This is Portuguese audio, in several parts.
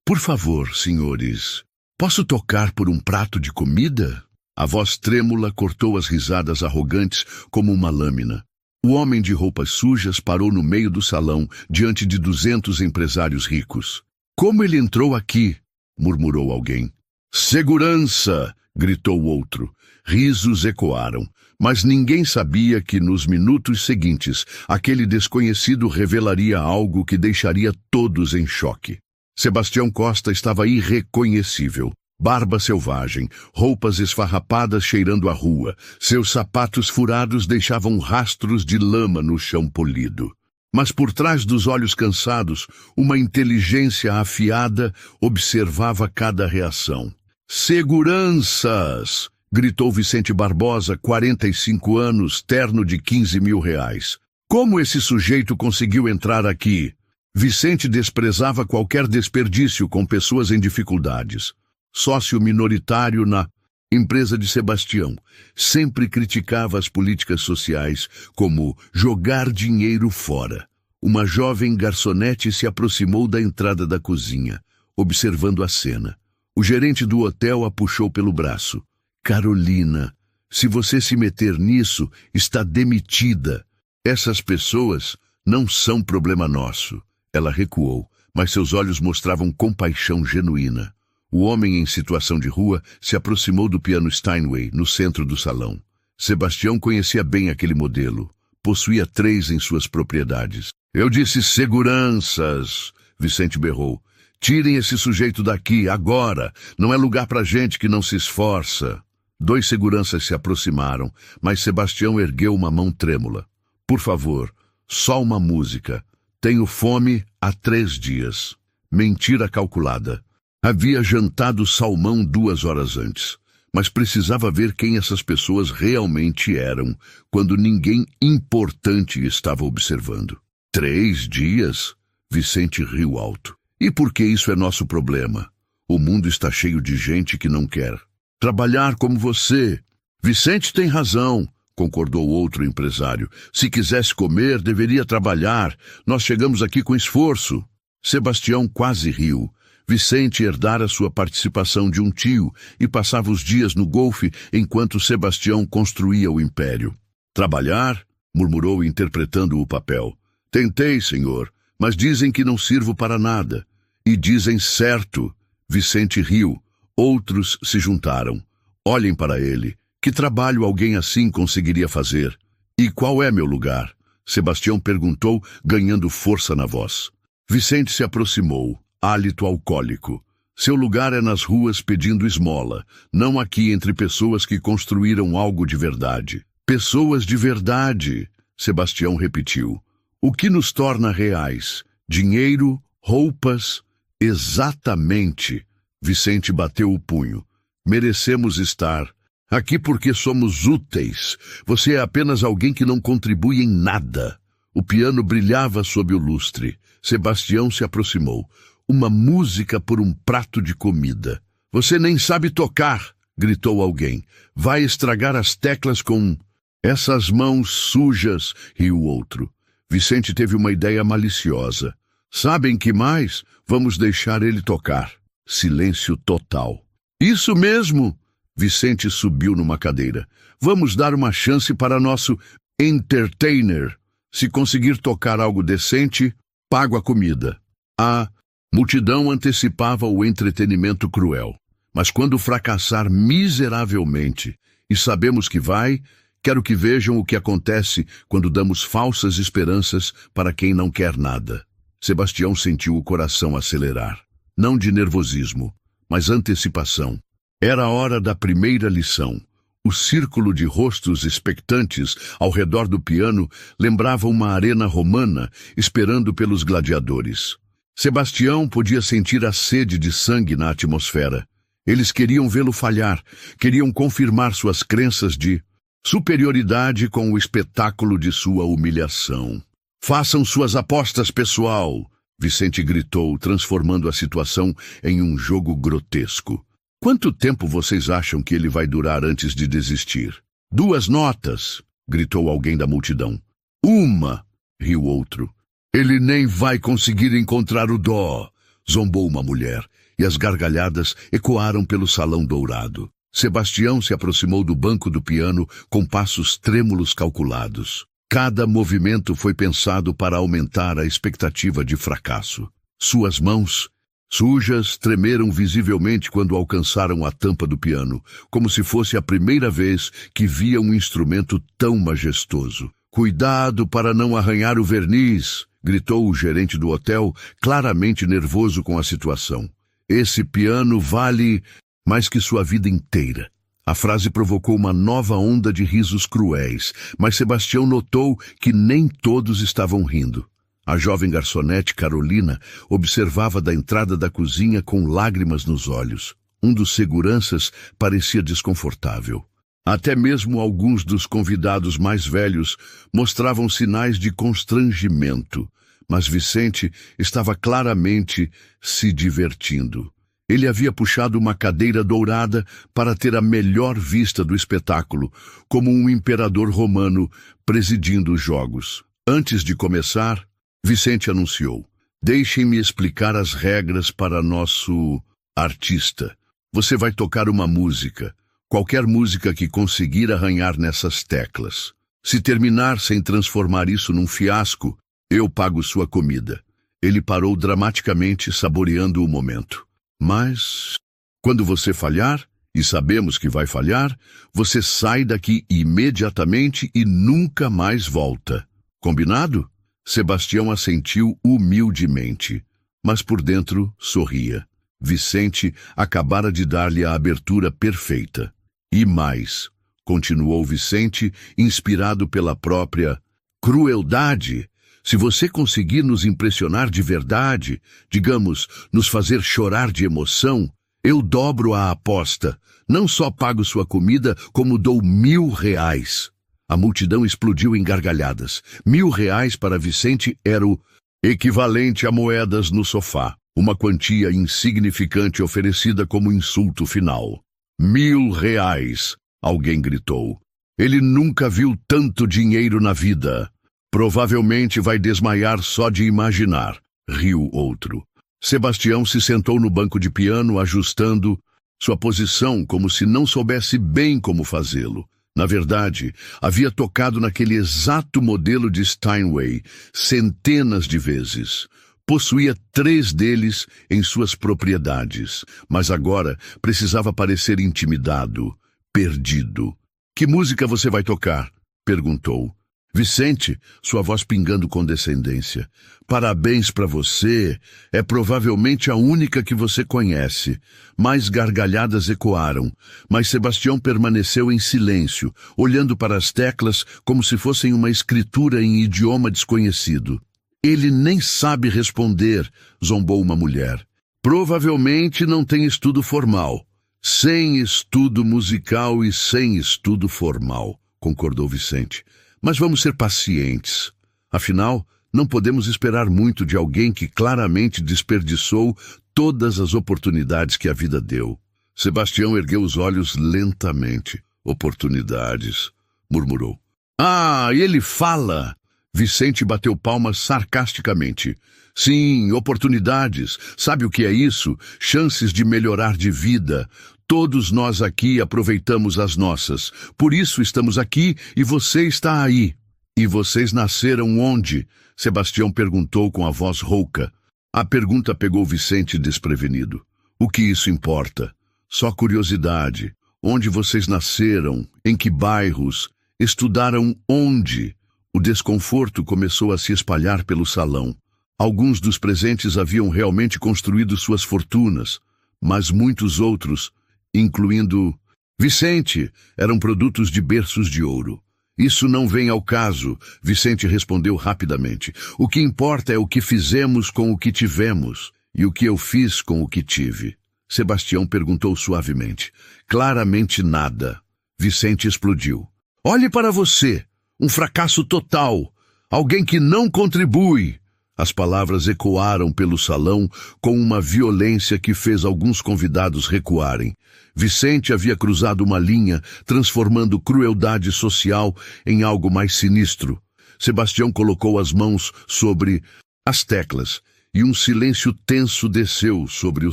Por favor, senhores, posso tocar por um prato de comida? A voz trêmula cortou as risadas arrogantes como uma lâmina. O homem de roupas sujas parou no meio do salão, diante de 200 empresários ricos. Como ele entrou aqui? Murmurou alguém. Segurança! Gritou outro. Risos ecoaram, mas ninguém sabia que nos minutos seguintes, aquele desconhecido revelaria algo que deixaria todos em choque. Sebastião Costa estava irreconhecível. Barba selvagem, roupas esfarrapadas cheirando a rua. Seus sapatos furados deixavam rastros de lama no chão polido. Mas por trás dos olhos cansados, uma inteligência afiada observava cada reação. Seguranças! Gritou Vicente Barbosa, 45 anos, terno de 15 mil reais. Como esse sujeito conseguiu entrar aqui? Vicente desprezava qualquer desperdício com pessoas em dificuldades. Sócio minoritário na empresa de Sebastião, sempre criticava as políticas sociais como jogar dinheiro fora. Uma jovem garçonete se aproximou da entrada da cozinha, observando a cena. O gerente do hotel a puxou pelo braço. Carolina, se você se meter nisso, está demitida. Essas pessoas não são problema nosso. Ela recuou, mas seus olhos mostravam compaixão genuína. O homem em situação de rua se aproximou do piano Steinway, no centro do salão. Sebastião conhecia bem aquele modelo. Possuía 3 em suas propriedades. Eu disse seguranças, Vicente berrou. Tirem esse sujeito daqui, agora. Não é lugar para gente que não se esforça. 2 seguranças se aproximaram, mas Sebastião ergueu uma mão trêmula. Por favor, só uma música. Tenho fome há 3 dias. Mentira calculada. Havia jantado salmão 2 horas antes, mas precisava ver quem essas pessoas realmente eram, quando ninguém importante estava observando. 3 dias? Vicente riu alto. E por que isso é nosso problema? O mundo está cheio de gente que não quer trabalhar como você. Vicente tem razão, concordou outro empresário. Se quisesse comer, deveria trabalhar. Nós chegamos aqui com esforço. Sebastião quase riu. Vicente herdara sua participação de um tio e passava os dias no golfe enquanto Sebastião construía o império. Trabalhar? Murmurou interpretando o papel. Tentei, senhor, mas dizem que não sirvo para nada. E dizem certo. Vicente riu. Outros se juntaram. Olhem para ele. Que trabalho alguém assim conseguiria fazer? E qual é meu lugar? Sebastião perguntou, ganhando força na voz. Vicente se aproximou, hálito alcoólico. Seu lugar é nas ruas pedindo esmola, não aqui entre pessoas que construíram algo de verdade. Pessoas de verdade, Sebastião repetiu. O que nos torna reais? Dinheiro, roupas? Exatamente. Vicente bateu o punho. Merecemos estar aqui porque somos úteis. Você é apenas alguém que não contribui em nada. O piano brilhava sob o lustre. Sebastião se aproximou. Uma música por um prato de comida. Você nem sabe tocar, gritou alguém. Vai estragar as teclas com essas mãos sujas, riu outro. Vicente teve uma ideia maliciosa. Sabem que mais? Vamos deixar ele tocar. Silêncio total. Isso mesmo! Vicente subiu numa cadeira. Vamos dar uma chance para nosso entertainer. Se conseguir tocar algo decente, pago a comida. A multidão antecipava o entretenimento cruel. Mas quando fracassar miseravelmente, e sabemos que vai, quero que vejam o que acontece quando damos falsas esperanças para quem não quer nada. Sebastião sentiu o coração acelerar. Não de nervosismo, mas antecipação. Era a hora da primeira lição. O círculo de rostos expectantes ao redor do piano lembrava uma arena romana esperando pelos gladiadores. Sebastião podia sentir a sede de sangue na atmosfera. Eles queriam vê-lo falhar, queriam confirmar suas crenças de superioridade com o espetáculo de sua humilhação. Façam suas apostas, pessoal! Vicente gritou, transformando a situação em um jogo grotesco. Quanto tempo vocês acham que ele vai durar antes de desistir? 2 notas, gritou alguém da multidão. 1, riu outro. Ele nem vai conseguir encontrar o dó. zombou uma mulher, e as gargalhadas ecoaram pelo salão dourado. Sebastião se aproximou do banco do piano com passos trêmulos calculados. Cada movimento foi pensado para aumentar a expectativa de fracasso. Suas mãos, sujas, tremeram visivelmente quando alcançaram a tampa do piano, como se fosse a primeira vez que via um instrumento tão majestoso. "Cuidado para não arranhar o verniz!" gritou o gerente do hotel, claramente nervoso com a situação. "Esse piano vale mais que sua vida inteira." A frase provocou uma nova onda de risos cruéis, mas Sebastião notou que nem todos estavam rindo. A jovem garçonete Carolina observava da entrada da cozinha com lágrimas nos olhos. Um dos seguranças parecia desconfortável. Até mesmo alguns dos convidados mais velhos mostravam sinais de constrangimento, mas Vicente estava claramente se divertindo. Ele havia puxado uma cadeira dourada para ter a melhor vista do espetáculo, como um imperador romano presidindo os jogos. Antes de começar, Vicente anunciou: "Deixem-me explicar as regras para nosso artista. Você vai tocar uma música, qualquer música que conseguir arranhar nessas teclas. Se terminar sem transformar isso num fiasco, eu pago sua comida." Ele parou dramaticamente, saboreando o momento. "Mas, quando você falhar, e sabemos que vai falhar, você sai daqui imediatamente e nunca mais volta. Combinado?" Sebastião assentiu humildemente, mas por dentro sorria. Vicente acabara de dar-lhe a abertura perfeita. "E mais", continuou Vicente, inspirado pela própria crueldade, "se você conseguir nos impressionar de verdade, digamos, nos fazer chorar de emoção, eu dobro a aposta. Não só pago sua comida, como dou R$1.000. A multidão explodiu em gargalhadas. R$1.000 para Vicente era o equivalente a moedas no sofá, uma quantia insignificante oferecida como insulto final. R$1.000, alguém gritou. "Ele nunca viu tanto dinheiro na vida. Provavelmente vai desmaiar só de imaginar", riu outro. Sebastião se sentou no banco de piano, ajustando sua posição como se não soubesse bem como fazê-lo. Na verdade, havia tocado naquele exato modelo de Steinway centenas de vezes. Possuía 3 deles em suas propriedades, mas agora precisava parecer intimidado, perdido. "Que música você vai tocar?" perguntou. "Vicente", sua voz pingando condescendência, "parabéns para você, é provavelmente a única que você conhece." Mais gargalhadas ecoaram, mas Sebastião permaneceu em silêncio, olhando para as teclas como se fossem uma escritura em idioma desconhecido. "Ele nem sabe responder", zombou uma mulher. "Provavelmente não tem estudo formal." "Sem estudo musical e sem estudo formal", concordou Vicente. "Mas vamos ser pacientes. Afinal, não podemos esperar muito de alguém que claramente desperdiçou todas as oportunidades que a vida deu." Sebastião ergueu os olhos lentamente. "Oportunidades", murmurou. "Ah, ele fala!" Vicente bateu palmas sarcasticamente. "Sim, oportunidades. Sabe o que é isso? Chances de melhorar de vida. Todos nós aqui aproveitamos as nossas. Por isso estamos aqui e você está aí." "E vocês nasceram onde?" Sebastião perguntou com a voz rouca. A pergunta pegou Vicente desprevenido. "O que isso importa? Só curiosidade. Onde vocês nasceram? Em que bairros? Estudaram onde?" O desconforto começou a se espalhar pelo salão. Alguns dos presentes haviam realmente construído suas fortunas, mas muitos outros, incluindo Vicente, eram produtos de berços de ouro. "Isso não vem ao caso", Vicente respondeu rapidamente. "O que importa é o que fizemos com o que tivemos, e o que eu fiz com o que tive." Sebastião perguntou suavemente. "Claramente nada." Vicente explodiu. "Olhe para você! Um fracasso total! Alguém que não contribui!" As palavras ecoaram pelo salão com uma violência que fez alguns convidados recuarem. Vicente havia cruzado uma linha, transformando crueldade social em algo mais sinistro. Sebastião colocou as mãos sobre as teclas e um silêncio tenso desceu sobre o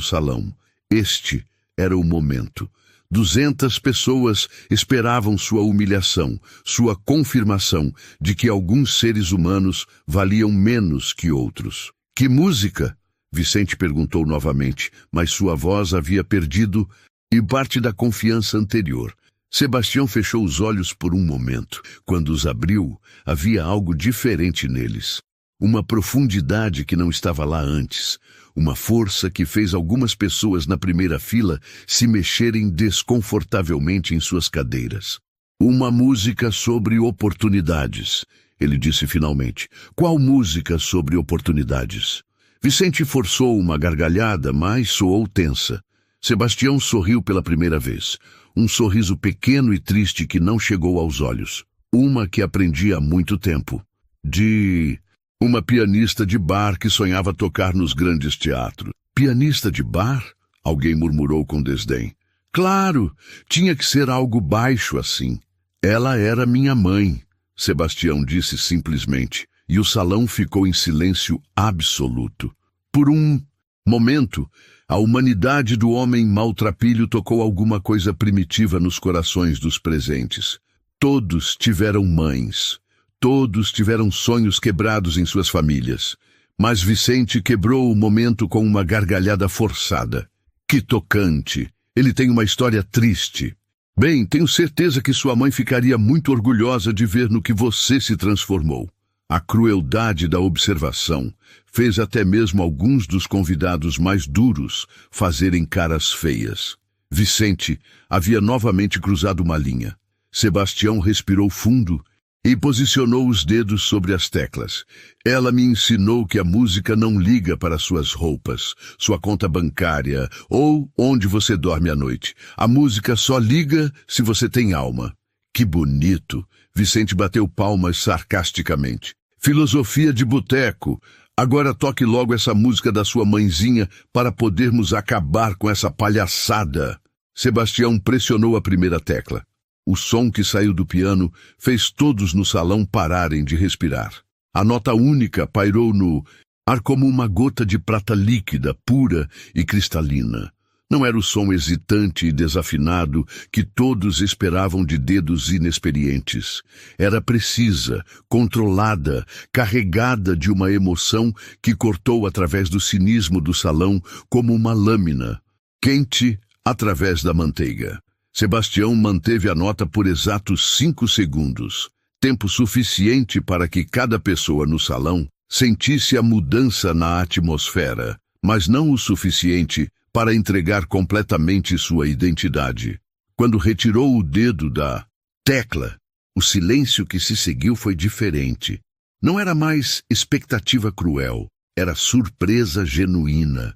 salão. Este era o momento. 200 pessoas esperavam sua humilhação, sua confirmação de que alguns seres humanos valiam menos que outros. Que música? Vicente perguntou novamente, mas sua voz havia perdido e parte da confiança anterior. Sebastião fechou os olhos por um momento. Quando os abriu, havia algo diferente neles. Uma profundidade que não estava lá antes. Uma força que fez algumas pessoas na primeira fila se mexerem desconfortavelmente em suas cadeiras. Uma música sobre oportunidades, ele disse finalmente. Qual música sobre oportunidades? Vicente forçou uma gargalhada, mas soou tensa. Sebastião sorriu pela primeira vez. Um sorriso pequeno e triste que não chegou aos olhos. Uma que aprendi há muito tempo. De uma pianista de bar que sonhava tocar nos grandes teatros. Pianista de bar? Alguém murmurou com desdém. Claro, tinha que ser algo baixo assim. Ela era minha mãe, Sebastião disse simplesmente, e o salão ficou em silêncio absoluto. Por um momento, a humanidade do homem maltrapilho tocou alguma coisa primitiva nos corações dos presentes. Todos tiveram mães. Todos tiveram sonhos quebrados em suas famílias. Mas Vicente quebrou o momento com uma gargalhada forçada. Que tocante! Ele tem uma história triste. Bem, tenho certeza que sua mãe ficaria muito orgulhosa de ver no que você se transformou. A crueldade da observação fez até mesmo alguns dos convidados mais duros fazerem caras feias. Vicente havia novamente cruzado uma linha. Sebastião respirou fundo e posicionou os dedos sobre as teclas. Ela me ensinou que a música não liga para suas roupas, sua conta bancária ou onde você dorme à noite. A música só liga se você tem alma. Que bonito! Vicente bateu palmas sarcasticamente. Filosofia de boteco. Agora toque logo essa música da sua mãezinha para podermos acabar com essa palhaçada. Sebastião pressionou a primeira tecla. O som que saiu do piano fez todos no salão pararem de respirar. A nota única pairou no ar como uma gota de prata líquida, pura e cristalina. Não era o som hesitante e desafinado que todos esperavam de dedos inexperientes. Era precisa, controlada, carregada de uma emoção que cortou através do cinismo do salão como uma lâmina, quente através da manteiga. Sebastião manteve a nota por exatos 5 segundos, tempo suficiente para que cada pessoa no salão sentisse a mudança na atmosfera, mas não o suficiente para entregar completamente sua identidade. Quando retirou o dedo da tecla, o silêncio que se seguiu foi diferente. Não era mais expectativa cruel, era surpresa genuína.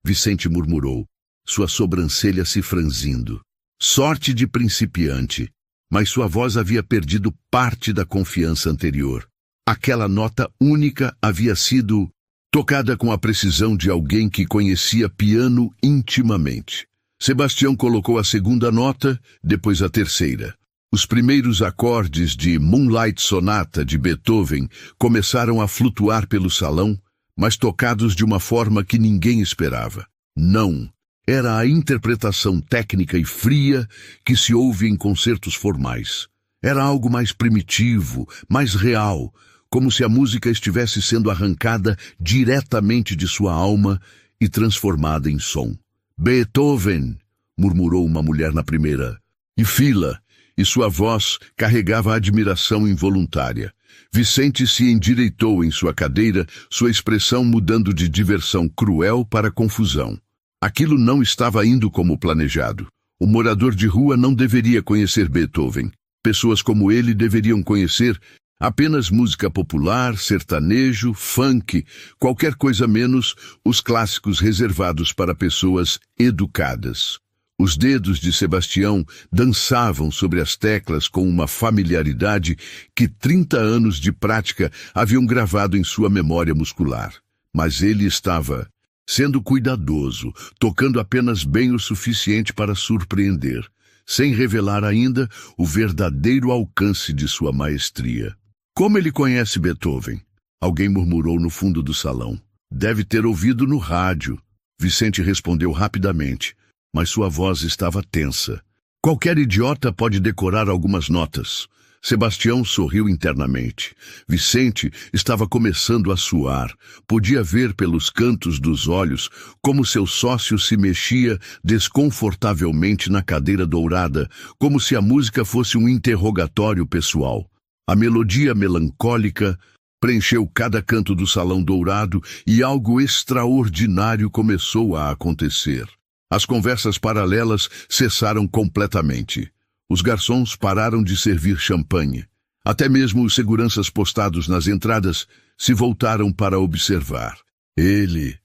Vicente murmurou, sua sobrancelha se franzindo. Sorte de principiante, mas sua voz havia perdido parte da confiança anterior. Aquela nota única havia sido tocada com a precisão de alguém que conhecia piano intimamente. Sebastião colocou a segunda nota, depois a terceira. Os primeiros acordes de Moonlight Sonata de Beethoven começaram a flutuar pelo salão, mas tocados de uma forma que ninguém esperava. Não. Era a interpretação técnica e fria que se ouve em concertos formais. Era algo mais primitivo, mais real, como se a música estivesse sendo arrancada diretamente de sua alma e transformada em som. Beethoven, murmurou uma mulher na primeira fila, e sua voz carregava admiração involuntária. Vicente se endireitou em sua cadeira, sua expressão mudando de diversão cruel para confusão. Aquilo não estava indo como planejado. O morador de rua não deveria conhecer Beethoven. Pessoas como ele deveriam conhecer apenas música popular, sertanejo, funk, qualquer coisa menos os clássicos reservados para pessoas educadas. Os dedos de Sebastião dançavam sobre as teclas com uma familiaridade que 30 anos de prática haviam gravado em sua memória muscular. Mas ele estava sendo cuidadoso, tocando apenas bem o suficiente para surpreender, sem revelar ainda o verdadeiro alcance de sua maestria. Como ele conhece Beethoven? Alguém murmurou no fundo do salão. Deve ter ouvido no rádio. Vicente respondeu rapidamente, mas sua voz estava tensa. Qualquer idiota pode decorar algumas notas. Sebastião sorriu internamente. Vicente estava começando a suar. Podia ver pelos cantos dos olhos como seu sócio se mexia desconfortavelmente na cadeira dourada, como se a música fosse um interrogatório pessoal. A melodia melancólica preencheu cada canto do salão dourado e algo extraordinário começou a acontecer. As conversas paralelas cessaram completamente. Os garçons pararam de servir champanhe. Até mesmo os seguranças postados nas entradas se voltaram para observar. Ele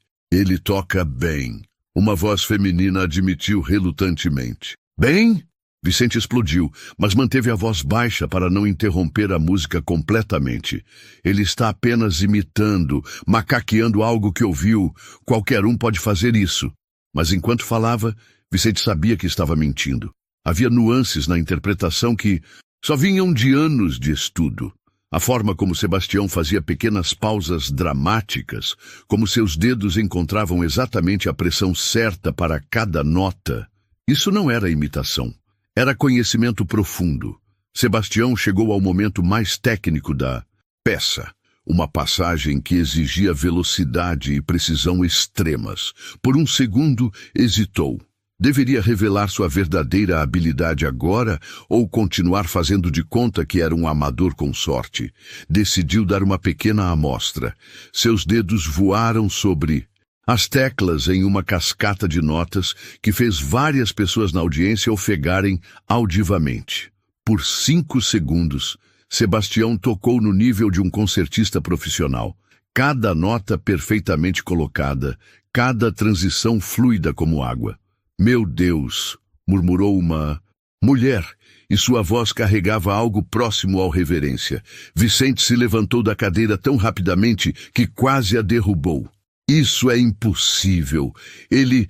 toca bem. Uma voz feminina admitiu relutantemente. Bem? Vicente explodiu, mas manteve a voz baixa para não interromper a música completamente. Ele está apenas imitando, macaqueando algo que ouviu. Qualquer um pode fazer isso. Mas enquanto falava, Vicente sabia que estava mentindo. Havia nuances na interpretação que só vinham de anos de estudo. A forma como Sebastião fazia pequenas pausas dramáticas, como seus dedos encontravam exatamente a pressão certa para cada nota. Isso não era imitação. Era conhecimento profundo. Sebastião chegou ao momento mais técnico da peça. Uma passagem que exigia velocidade e precisão extremas. Por um segundo, hesitou. Deveria revelar sua verdadeira habilidade agora ou continuar fazendo de conta que era um amador com sorte? Decidiu dar uma pequena amostra. Seus dedos voaram sobre as teclas em uma cascata de notas que fez várias pessoas na audiência ofegarem audivamente. Por 5 segundos, Sebastião tocou no nível de um concertista profissional. Cada nota perfeitamente colocada, cada transição fluida como água. Meu Deus, murmurou uma mulher, e sua voz carregava algo próximo ao reverência. Vicente se levantou da cadeira tão rapidamente que quase a derrubou. Isso é impossível. Ele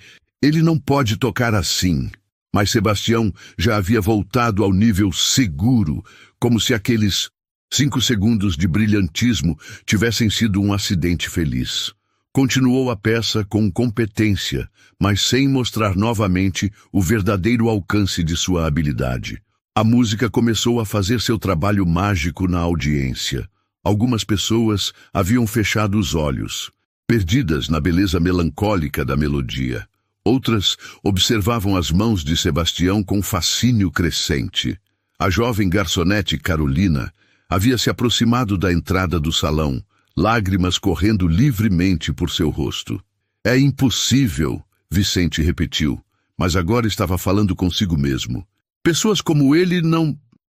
não pode tocar assim. Mas Sebastião já havia voltado ao nível seguro, como se aqueles 5 segundos de brilhantismo tivessem sido um acidente feliz. Continuou a peça com competência, mas sem mostrar novamente o verdadeiro alcance de sua habilidade. A música começou a fazer seu trabalho mágico na audiência. Algumas pessoas haviam fechado os olhos, perdidas na beleza melancólica da melodia. Outras observavam as mãos de Sebastião com fascínio crescente. A jovem garçonete Carolina havia se aproximado da entrada do salão, lágrimas correndo livremente por seu rosto. É impossível, Vicente repetiu, mas agora estava falando consigo mesmo. Pessoas como ele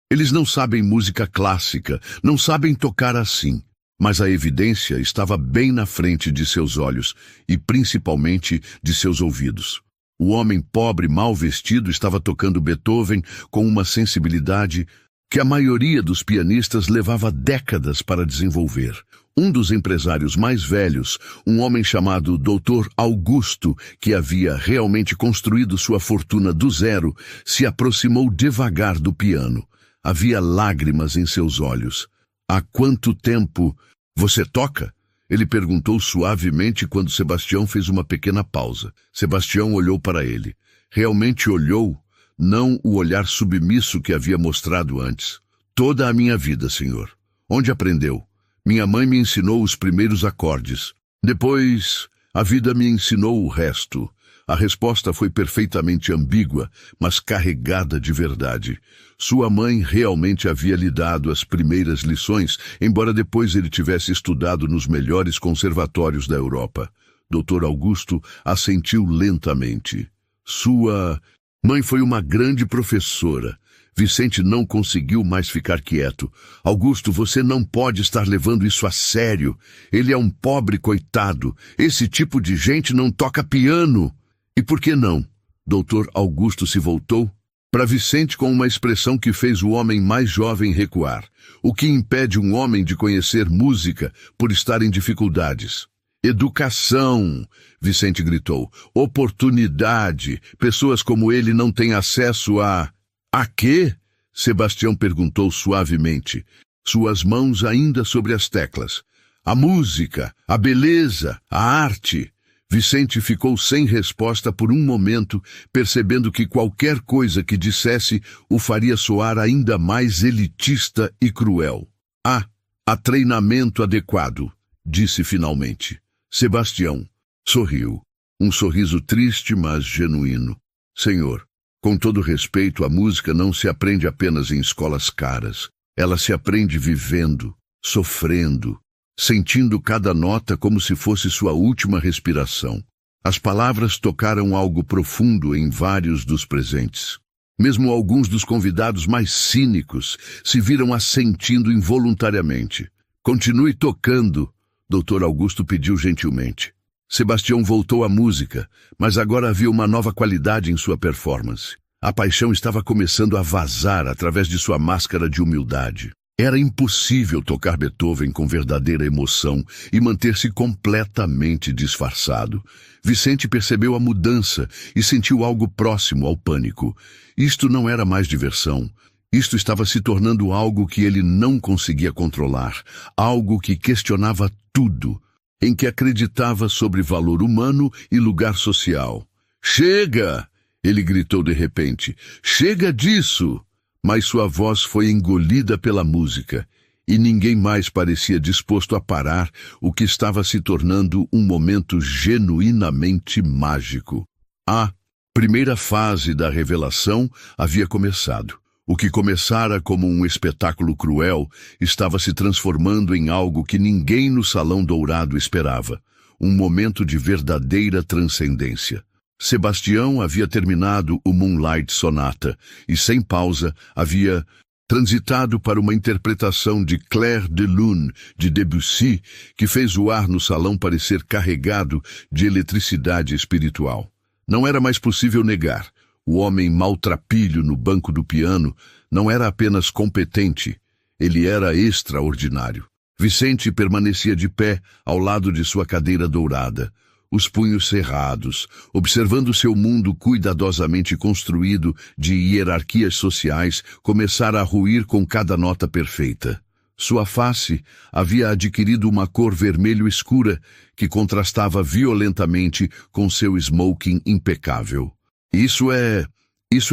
eles não sabem música clássica, não sabem tocar assim. Mas a evidência estava bem na frente de seus olhos e principalmente de seus ouvidos. O homem pobre mal vestido estava tocando Beethoven com uma sensibilidade que a maioria dos pianistas levava décadas para desenvolver. Um dos empresários mais velhos, um homem chamado Dr. Augusto, que havia realmente construído sua fortuna do zero, se aproximou devagar do piano. Havia lágrimas em seus olhos. Há quanto tempo você toca? Ele perguntou suavemente quando Sebastião fez uma pequena pausa. Sebastião olhou para ele. Realmente olhou, não o olhar submisso que havia mostrado antes. Toda a minha vida, senhor. Onde aprendeu? Minha mãe me ensinou os primeiros acordes. Depois, a vida me ensinou o resto. A resposta foi perfeitamente ambígua, mas carregada de verdade. Sua mãe realmente havia lhe dado as primeiras lições, embora depois ele tivesse estudado nos melhores conservatórios da Europa. Dr. Augusto assentiu lentamente. Sua mãe foi uma grande professora. Vicente não conseguiu mais ficar quieto. Augusto, você não pode estar levando isso a sério. Ele é um pobre coitado. Esse tipo de gente não toca piano. E por que não? Dr. Augusto se voltou para Vicente com uma expressão que fez o homem mais jovem recuar. O que impede um homem de conhecer música por estar em dificuldades? Educação, Vicente gritou. Oportunidade. Pessoas como ele não têm acesso a... A quê? Sebastião perguntou suavemente, suas mãos ainda sobre as teclas. A música, a beleza, a arte. Vicente ficou sem resposta por um momento, percebendo que qualquer coisa que dissesse o faria soar ainda mais elitista e cruel. Há treinamento adequado, disse finalmente. Sebastião sorriu. Um sorriso triste, mas genuíno. Senhor, com todo respeito, a música não se aprende apenas em escolas caras. Ela se aprende vivendo, sofrendo, sentindo cada nota como se fosse sua última respiração. As palavras tocaram algo profundo em vários dos presentes. Mesmo alguns dos convidados mais cínicos se viram assentindo involuntariamente. Continue tocando, Dr. Augusto pediu gentilmente. Sebastião voltou à música, mas agora havia uma nova qualidade em sua performance. A paixão estava começando a vazar através de sua máscara de humildade. Era impossível tocar Beethoven com verdadeira emoção e manter-se completamente disfarçado. Vicente percebeu a mudança e sentiu algo próximo ao pânico. Isto não era mais diversão. Isto estava se tornando algo que ele não conseguia controlar, algo que questionava tudo, em que acreditava sobre valor humano e lugar social. Chega! Ele gritou de repente. Chega disso! Mas sua voz foi engolida pela música, e ninguém mais parecia disposto a parar o que estava se tornando um momento genuinamente mágico. A primeira fase da revelação havia começado. O que começara como um espetáculo cruel estava se transformando em algo que ninguém no Salão Dourado esperava, um momento de verdadeira transcendência. Sebastião havia terminado o Moonlight Sonata e, sem pausa, havia transitado para uma interpretação de Clair de Lune, de Debussy, que fez o ar no salão parecer carregado de eletricidade espiritual. Não era mais possível negar. O homem maltrapilho no banco do piano não era apenas competente, ele era extraordinário. Vicente permanecia de pé ao lado de sua cadeira dourada, os punhos cerrados, observando seu mundo cuidadosamente construído de hierarquias sociais começar a ruir com cada nota perfeita. Sua face havia adquirido uma cor vermelho escura que contrastava violentamente com seu smoking impecável. Isso é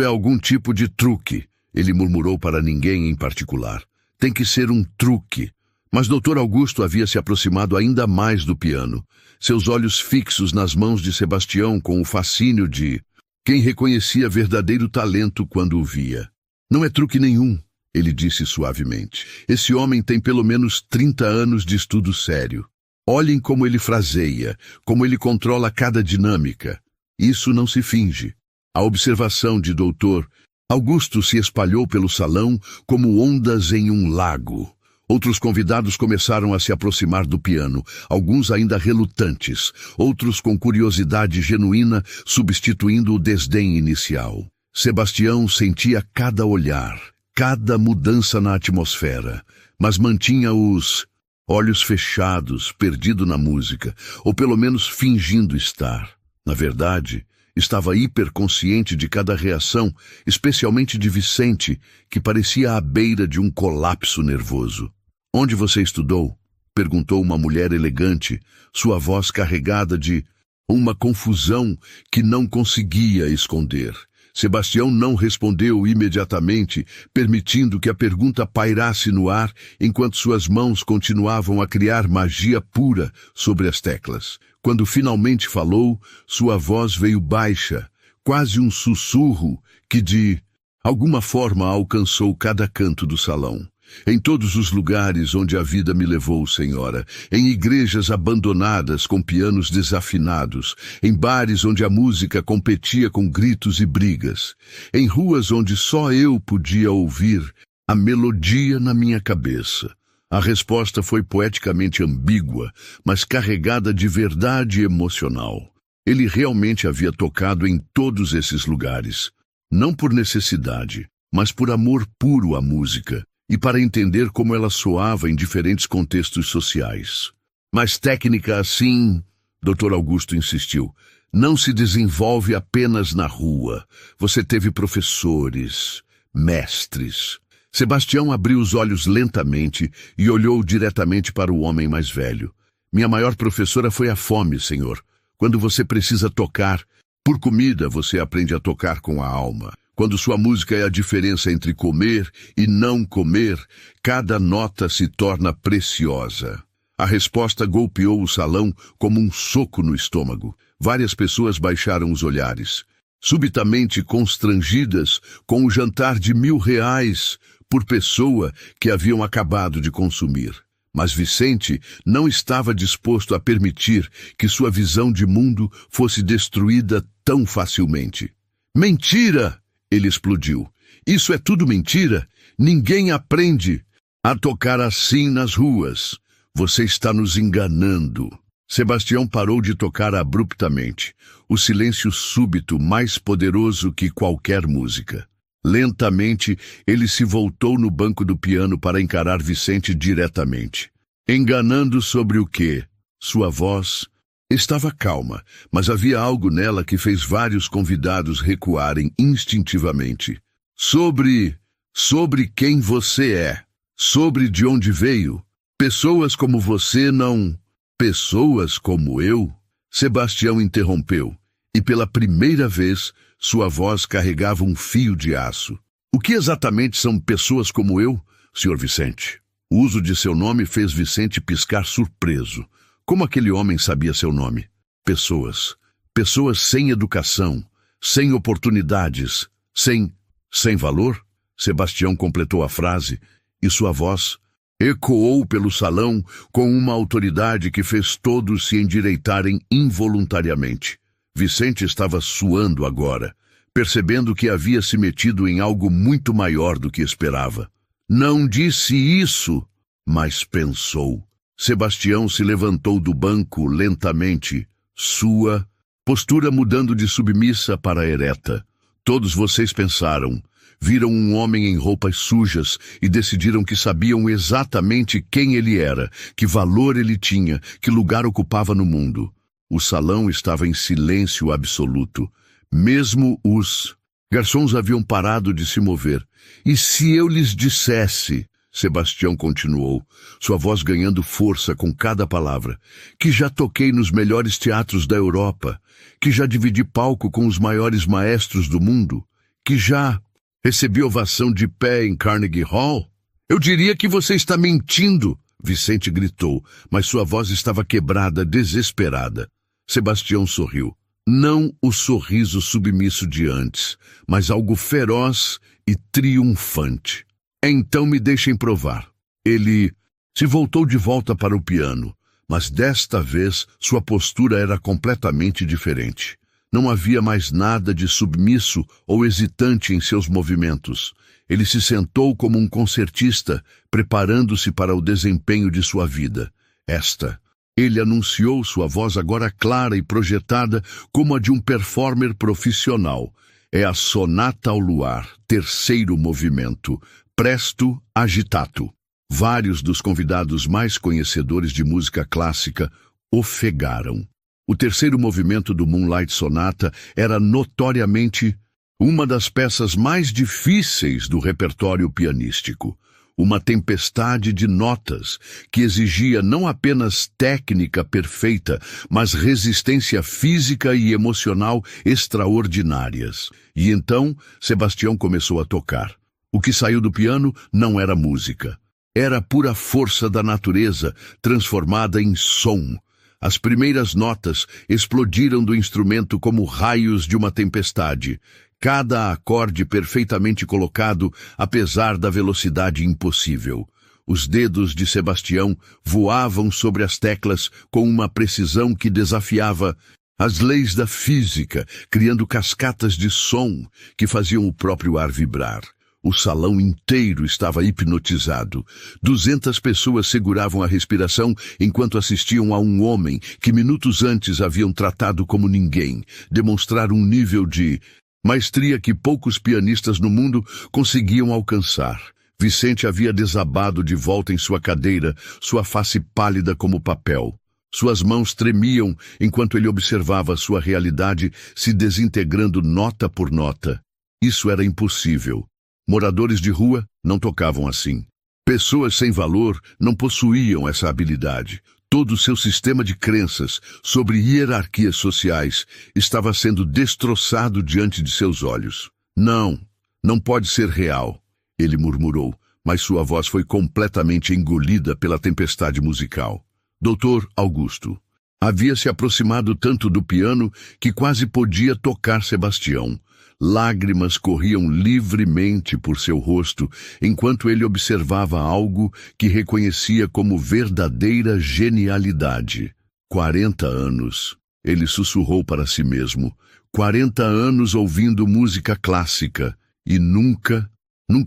algum tipo de truque, ele murmurou para ninguém em particular. Tem que ser um truque. Mas Dr. Augusto havia se aproximado ainda mais do piano, seus olhos fixos nas mãos de Sebastião com o fascínio de quem reconhecia verdadeiro talento quando o via. Não é truque nenhum, ele disse suavemente. Esse homem tem pelo menos 30 anos de estudo sério. Olhem como ele fraseia, como ele controla cada dinâmica. Isso não se finge. A observação de Dr. Augusto se espalhou pelo salão como ondas em um lago. Outros convidados começaram a se aproximar do piano, alguns ainda relutantes, outros com curiosidade genuína, substituindo o desdém inicial. Sebastião sentia cada olhar, cada mudança na atmosfera, mas mantinha os olhos fechados, perdido na música, ou pelo menos fingindo estar. Na verdade, estava hiperconsciente de cada reação, especialmente de Vicente, que parecia à beira de um colapso nervoso. Onde você estudou? Perguntou uma mulher elegante, sua voz carregada de uma confusão que não conseguia esconder. Sebastião não respondeu imediatamente, permitindo que a pergunta pairasse no ar enquanto suas mãos continuavam a criar magia pura sobre as teclas. Quando finalmente falou, sua voz veio baixa, quase um sussurro que de alguma forma alcançou cada canto do salão. Em todos os lugares onde a vida me levou, senhora, em igrejas abandonadas com pianos desafinados, em bares onde a música competia com gritos e brigas, em ruas onde só eu podia ouvir a melodia na minha cabeça. A resposta foi poeticamente ambígua, mas carregada de verdade emocional. Ele realmente havia tocado em todos esses lugares, não por necessidade, mas por amor puro à música, e para entender como ela soava em diferentes contextos sociais. Mas técnica assim, Dr. Augusto insistiu, não se desenvolve apenas na rua. Você teve professores, mestres. Sebastião abriu os olhos lentamente e olhou diretamente para o homem mais velho. Minha maior professora foi a fome, senhor. Quando você precisa tocar por comida, você aprende a tocar com a alma. Quando sua música é a diferença entre comer e não comer, cada nota se torna preciosa. A resposta golpeou o salão como um soco no estômago. Várias pessoas baixaram os olhares, subitamente constrangidas com o jantar de R$ 1.000 por pessoa que haviam acabado de consumir. Mas Vicente não estava disposto a permitir que sua visão de mundo fosse destruída tão facilmente. Mentira! Ele explodiu. Isso é tudo mentira. Ninguém aprende a tocar assim nas ruas. Você está nos enganando. Sebastião parou de tocar abruptamente. O silêncio súbito mais poderoso que qualquer música. Lentamente, ele se voltou no banco do piano para encarar Vicente diretamente. Enganando sobre o quê? Sua voz estava calma, mas havia algo nela que fez vários convidados recuarem instintivamente. Sobre quem você é. Sobre de onde veio. Pessoas como você não... Pessoas como eu? Sebastião interrompeu, e pela primeira vez, sua voz carregava um fio de aço. O que exatamente são pessoas como eu, Sr. Vicente? O uso de seu nome fez Vicente piscar surpreso. Como aquele homem sabia seu nome? Pessoas. Pessoas sem educação, sem oportunidades, sem valor? Sebastião completou a frase, e sua voz ecoou pelo salão com uma autoridade que fez todos se endireitarem involuntariamente. Vicente estava suando agora, percebendo que havia se metido em algo muito maior do que esperava. Não disse isso, mas pensou. Sebastião se levantou do banco lentamente, sua postura mudando de submissa para ereta. Todos vocês pensaram, viram um homem em roupas sujas e decidiram que sabiam exatamente quem ele era, que valor ele tinha, que lugar ocupava no mundo. O salão estava em silêncio absoluto. Mesmo os garçons haviam parado de se mover. E se eu lhes dissesse, Sebastião continuou, sua voz ganhando força com cada palavra, que já toquei nos melhores teatros da Europa, que já dividi palco com os maiores maestros do mundo, que já recebi ovação de pé em Carnegie Hall? Eu diria que você está mentindo, Vicente gritou, mas sua voz estava quebrada, desesperada. Sebastião sorriu. Não o sorriso submisso de antes, mas algo feroz e triunfante. Então me deixem provar. Ele se voltou de volta para o piano, mas desta vez sua postura era completamente diferente. Não havia mais nada de submisso ou hesitante em seus movimentos. Ele se sentou como um concertista, preparando-se para o desempenho de sua vida. Ele anunciou, sua voz agora clara e projetada como a de um performer profissional. É a Sonata ao Luar, terceiro movimento, Presto agitato. Vários dos convidados mais conhecedores de música clássica ofegaram. O terceiro movimento do Moonlight Sonata era notoriamente uma das peças mais difíceis do repertório pianístico. Uma tempestade de notas que exigia não apenas técnica perfeita, mas resistência física e emocional extraordinárias. E então, Sebastião começou a tocar. O que saiu do piano não era música. Era pura força da natureza, transformada em som. As primeiras notas explodiram do instrumento como raios de uma tempestade. Cada acorde perfeitamente colocado, apesar da velocidade impossível. Os dedos de Sebastião voavam sobre as teclas com uma precisão que desafiava as leis da física, criando cascatas de som que faziam o próprio ar vibrar. O salão inteiro estava hipnotizado. 200 pessoas seguravam a respiração enquanto assistiam a um homem que minutos antes haviam tratado como ninguém, demonstrar um nível de maestria que poucos pianistas no mundo conseguiam alcançar. Vicente havia desabado de volta em sua cadeira, sua face pálida como papel. Suas mãos tremiam enquanto ele observava sua realidade se desintegrando nota por nota. Isso era impossível. Moradores de rua não tocavam assim. Pessoas sem valor não possuíam essa habilidade. Todo o seu sistema de crenças sobre hierarquias sociais estava sendo destroçado diante de seus olhos. Não, não pode ser real, ele murmurou, mas sua voz foi completamente engolida pela tempestade musical. Dr. Augusto havia se aproximado tanto do piano que quase podia tocar Sebastião. Lágrimas corriam livremente por seu rosto enquanto ele observava algo que reconhecia como verdadeira genialidade. 40 anos, ele sussurrou para si mesmo. 40 anos ouvindo música clássica e nunca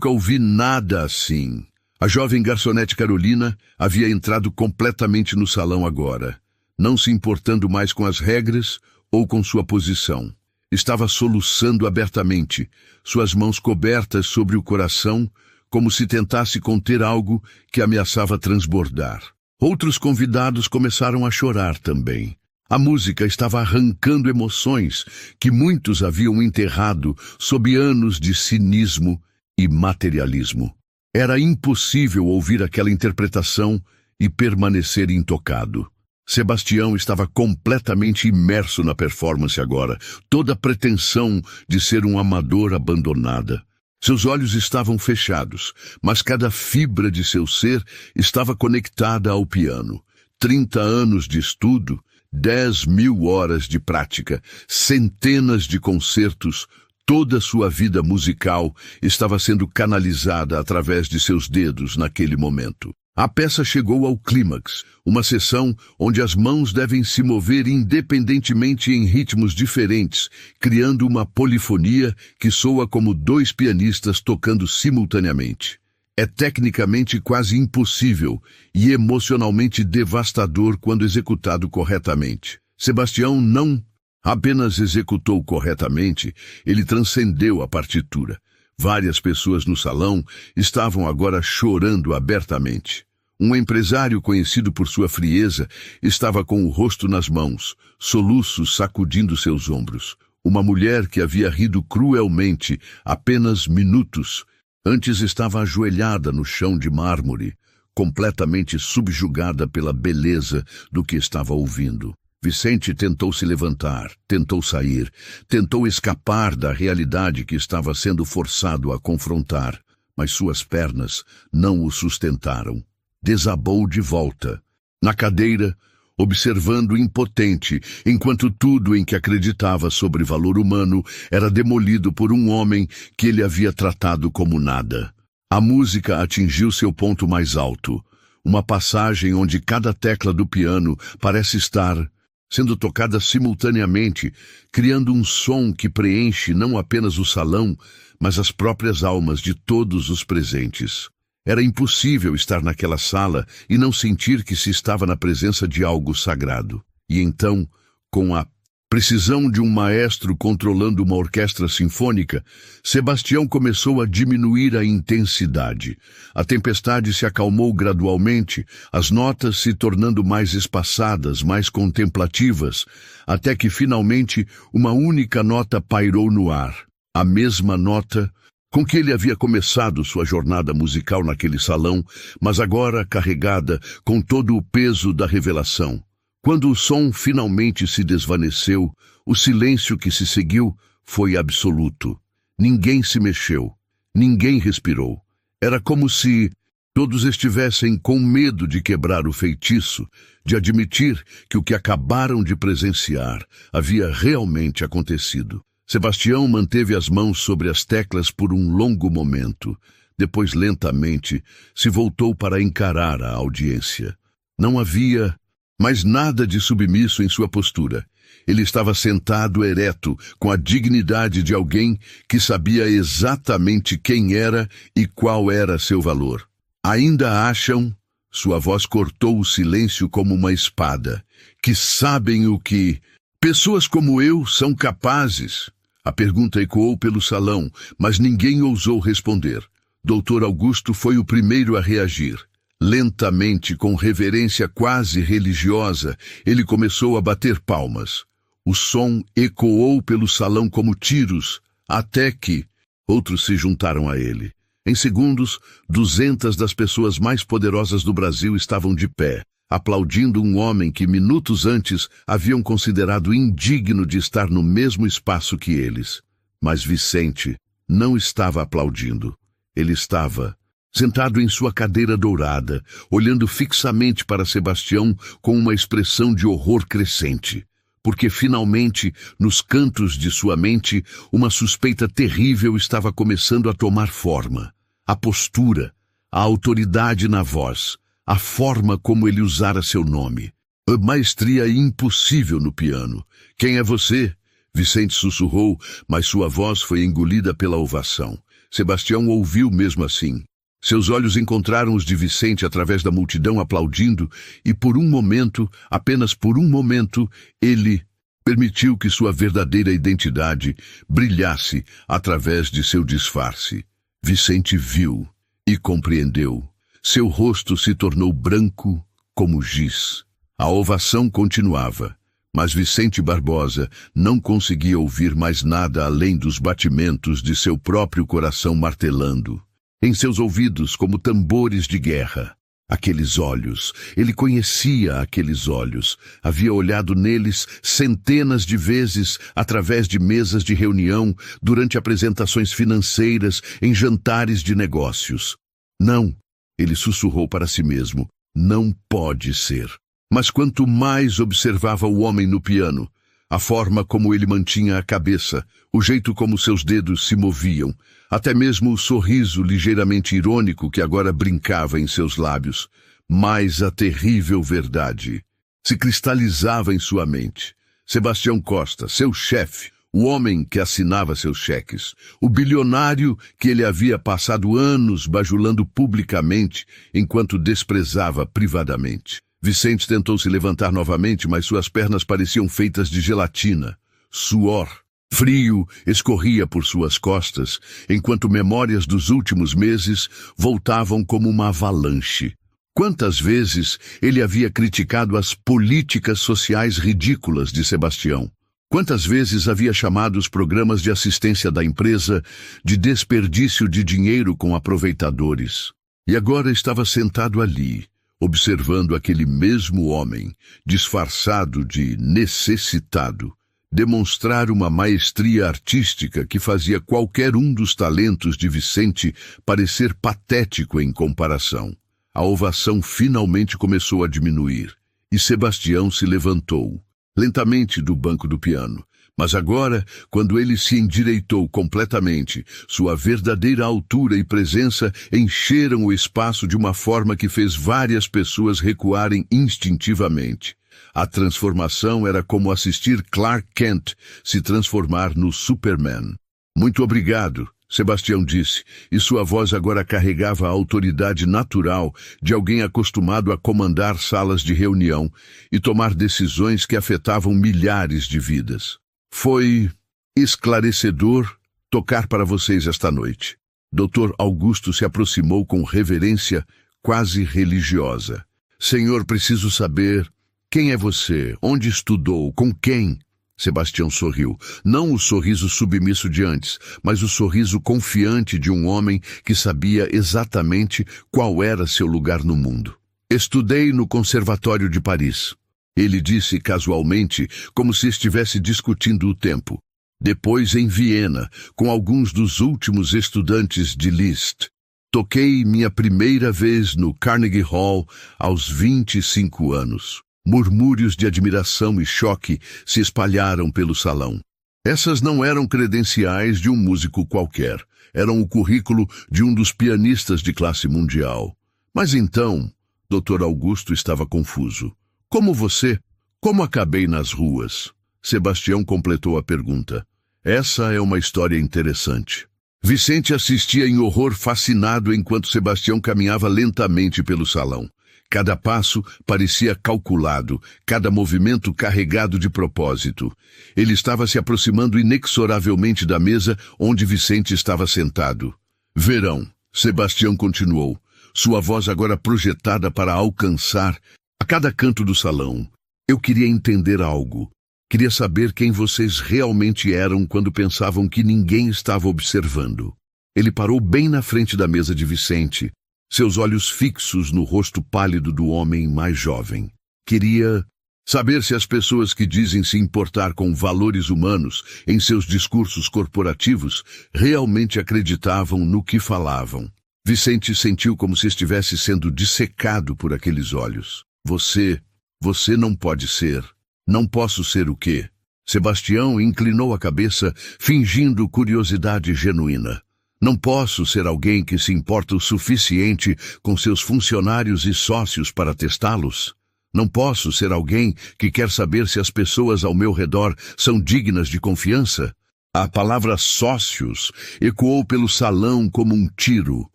ouvi nada assim. A jovem garçonete Carolina havia entrado completamente no salão agora, não se importando mais com as regras ou com sua posição. Estava soluçando abertamente, suas mãos cobertas sobre o coração, como se tentasse conter algo que ameaçava transbordar. Outros convidados começaram a chorar também. A música estava arrancando emoções que muitos haviam enterrado sob anos de cinismo e materialismo. Era impossível ouvir aquela interpretação e permanecer intocado. Sebastião estava completamente imerso na performance agora, toda a pretensão de ser um amador abandonada. Seus olhos estavam fechados, mas cada fibra de seu ser estava conectada ao piano. 30 anos de estudo, 10.000 horas de prática, centenas de concertos, toda sua vida musical estava sendo canalizada através de seus dedos naquele momento. A peça chegou ao clímax, uma sessão onde as mãos devem se mover independentemente em ritmos diferentes, criando uma polifonia que soa como dois pianistas tocando simultaneamente. É tecnicamente quase impossível e emocionalmente devastador quando executado corretamente. Sebastião não apenas executou corretamente, ele transcendeu a partitura. Várias pessoas no salão estavam agora chorando abertamente. Um empresário conhecido por sua frieza estava com o rosto nas mãos, soluços sacudindo seus ombros. Uma mulher que havia rido cruelmente apenas minutos antes estava ajoelhada no chão de mármore, completamente subjugada pela beleza do que estava ouvindo. Vicente tentou se levantar, tentou sair, tentou escapar da realidade que estava sendo forçado a confrontar, mas suas pernas não o sustentaram. Desabou de volta, na cadeira, observando impotente, enquanto tudo em que acreditava sobre valor humano era demolido por um homem que ele havia tratado como nada. A música atingiu seu ponto mais alto, uma passagem onde cada tecla do piano parece estar sendo tocada simultaneamente, criando um som que preenche não apenas o salão, mas as próprias almas de todos os presentes. Era impossível estar naquela sala e não sentir que se estava na presença de algo sagrado. E então, com a precisão de um maestro controlando uma orquestra sinfônica, Sebastião começou a diminuir a intensidade. A tempestade se acalmou gradualmente, as notas se tornando mais espaçadas, mais contemplativas, até que finalmente uma única nota pairou no ar. A mesma nota com que ele havia começado sua jornada musical naquele salão, mas agora carregada com todo o peso da revelação. Quando o som finalmente se desvaneceu, o silêncio que se seguiu foi absoluto. Ninguém se mexeu, ninguém respirou. Era como se todos estivessem com medo de quebrar o feitiço, de admitir que o que acabaram de presenciar havia realmente acontecido. Sebastião manteve as mãos sobre as teclas por um longo momento. Depois, lentamente, se voltou para encarar a audiência. Não havia mais nada de submisso em sua postura. Ele estava sentado ereto, com a dignidade de alguém que sabia exatamente quem era e qual era seu valor. Ainda acham, sua voz cortou o silêncio como uma espada, que sabem o que pessoas como eu são capazes? A pergunta ecoou pelo salão, mas ninguém ousou responder. Dr. Augusto foi o primeiro a reagir. Lentamente, com reverência quase religiosa, ele começou a bater palmas. O som ecoou pelo salão como tiros, até que outros se juntaram a ele. Em segundos, 200 das pessoas mais poderosas do Brasil estavam de pé, aplaudindo um homem que minutos antes haviam considerado indigno de estar no mesmo espaço que eles. Mas Vicente não estava aplaudindo. Ele estava sentado em sua cadeira dourada, olhando fixamente para Sebastião com uma expressão de horror crescente. Porque finalmente, nos cantos de sua mente, uma suspeita terrível estava começando a tomar forma. A postura, a autoridade na voz, a forma como ele usara seu nome. A maestria impossível no piano. Quem é você? Vicente sussurrou, mas sua voz foi engolida pela ovação. Sebastião ouviu mesmo assim. Seus olhos encontraram os de Vicente através da multidão aplaudindo, e por um momento, apenas por um momento, ele permitiu que sua verdadeira identidade brilhasse através de seu disfarce. Vicente viu e compreendeu. Seu rosto se tornou branco como giz. A ovação continuava, mas Vicente Barbosa não conseguia ouvir mais nada além dos batimentos de seu próprio coração martelando em seus ouvidos como tambores de guerra. Aqueles olhos, ele conhecia aqueles olhos, havia olhado neles centenas de vezes através de mesas de reunião, durante apresentações financeiras, em jantares de negócios. Não, ele sussurrou para si mesmo, não pode ser. Mas quanto mais observava o homem no piano, a forma como ele mantinha a cabeça, o jeito como seus dedos se moviam, até mesmo o sorriso ligeiramente irônico que agora brincava em seus lábios, mais a terrível verdade se cristalizava em sua mente. Sebastião Costa, seu chefe, o homem que assinava seus cheques, o bilionário que ele havia passado anos bajulando publicamente enquanto desprezava privadamente. Vicente tentou se levantar novamente, mas suas pernas pareciam feitas de gelatina. Suor frio escorria por suas costas, enquanto memórias dos últimos meses voltavam como uma avalanche. Quantas vezes ele havia criticado as políticas sociais ridículas de Sebastião? Quantas vezes havia chamado os programas de assistência da empresa de desperdício de dinheiro com aproveitadores? E agora estava sentado ali, observando aquele mesmo homem, disfarçado de necessitado, demonstrar uma maestria artística que fazia qualquer um dos talentos de Vicente parecer patético em comparação. A ovação finalmente começou a diminuir, e Sebastião se levantou, lentamente do banco do piano. Mas agora, quando ele se endireitou completamente, sua verdadeira altura e presença encheram o espaço de uma forma que fez várias pessoas recuarem instintivamente. A transformação era como assistir Clark Kent se transformar no Superman. Muito obrigado, Sebastião disse, e sua voz agora carregava a autoridade natural de alguém acostumado a comandar salas de reunião e tomar decisões que afetavam milhares de vidas. Foi esclarecedor tocar para vocês esta noite. Dr. Augusto se aproximou com reverência quase religiosa. Senhor, preciso saber quem é você, onde estudou, com quem? Sebastião sorriu. Não o sorriso submisso de antes, mas o sorriso confiante de um homem que sabia exatamente qual era seu lugar no mundo. Estudei no Conservatório de Paris. Ele disse casualmente, como se estivesse discutindo o tempo. Depois em Viena, com alguns dos últimos estudantes de Liszt. Toquei minha primeira vez no Carnegie Hall aos 25 anos. Murmúrios de admiração e choque se espalharam pelo salão. Essas não eram credenciais de um músico qualquer. Eram o currículo de um dos pianistas de classe mundial. Mas então, Dr. Augusto estava confuso. Como você? Como acabei nas ruas? Sebastião completou a pergunta. Essa é uma história interessante. Vicente assistia em horror fascinado enquanto Sebastião caminhava lentamente pelo salão. Cada passo parecia calculado, cada movimento carregado de propósito. Ele estava se aproximando inexoravelmente da mesa onde Vicente estava sentado. Verão, Sebastião continuou, sua voz agora projetada para alcançar a cada canto do salão. Eu queria entender algo. Queria saber quem vocês realmente eram quando pensavam que ninguém estava observando. Ele parou bem na frente da mesa de Vicente, seus olhos fixos no rosto pálido do homem mais jovem. Queria saber se as pessoas que dizem se importar com valores humanos em seus discursos corporativos realmente acreditavam no que falavam. Vicente sentiu como se estivesse sendo dissecado por aqueles olhos. Você não pode ser. Não posso ser o quê? Sebastião inclinou a cabeça, fingindo curiosidade genuína. Não posso ser alguém que se importa o suficiente com seus funcionários e sócios para testá-los? Não posso ser alguém que quer saber se as pessoas ao meu redor são dignas de confiança? A palavra sócios ecoou pelo salão como um tiro.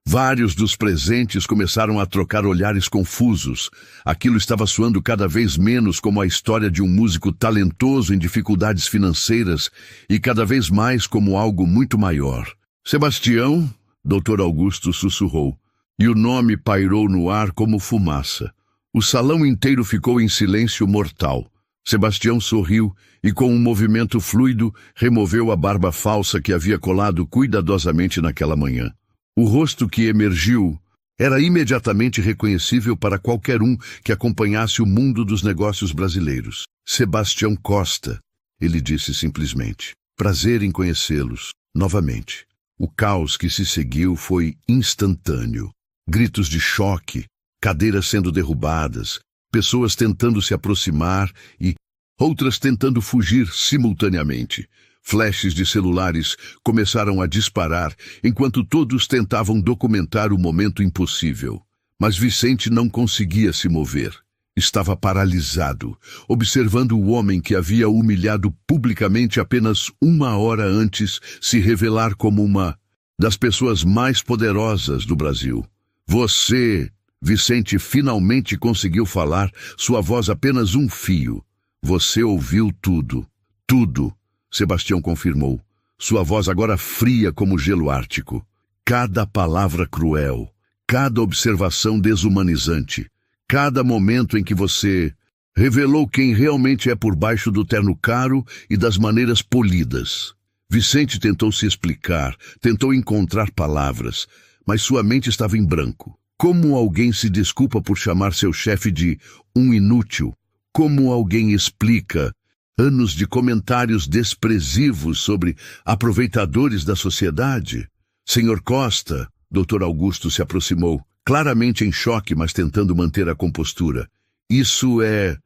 Vários dos presentes começaram a trocar olhares confusos. Aquilo estava soando cada vez menos como a história de um músico talentoso em dificuldades financeiras e cada vez mais como algo muito maior. Sebastião, Dr. Augusto sussurrou, e o nome pairou no ar como fumaça. O salão inteiro ficou em silêncio mortal. Sebastião sorriu e, com um movimento fluido, removeu a barba falsa que havia colado cuidadosamente naquela manhã. O rosto que emergiu era imediatamente reconhecível para qualquer um que acompanhasse o mundo dos negócios brasileiros. Sebastião Costa, ele disse simplesmente. Prazer em conhecê-los, novamente. O caos que se seguiu foi instantâneo. Gritos de choque, cadeiras sendo derrubadas, pessoas tentando se aproximar e outras tentando fugir simultaneamente. Flashes de celulares começaram a disparar enquanto todos tentavam documentar o momento impossível. Mas Vicente não conseguia se mover. Estava paralisado, observando o homem que havia humilhado publicamente apenas uma hora antes se revelar como uma das pessoas mais poderosas do Brasil. Você, Vicente, finalmente conseguiu falar, sua voz apenas um fio. Você ouviu tudo. Tudo. Sebastião confirmou, sua voz agora fria como gelo ártico. Cada palavra cruel, cada observação desumanizante, cada momento em que você revelou quem realmente é por baixo do terno caro e das maneiras polidas. Vicente tentou se explicar, tentou encontrar palavras, mas sua mente estava em branco. Como alguém se desculpa por chamar seu chefe de um inútil? Como alguém explica anos de comentários desprezíveis sobre aproveitadores da sociedade? Senhor Costa, Dr. Augusto se aproximou, claramente em choque, mas tentando manter a compostura. Isso é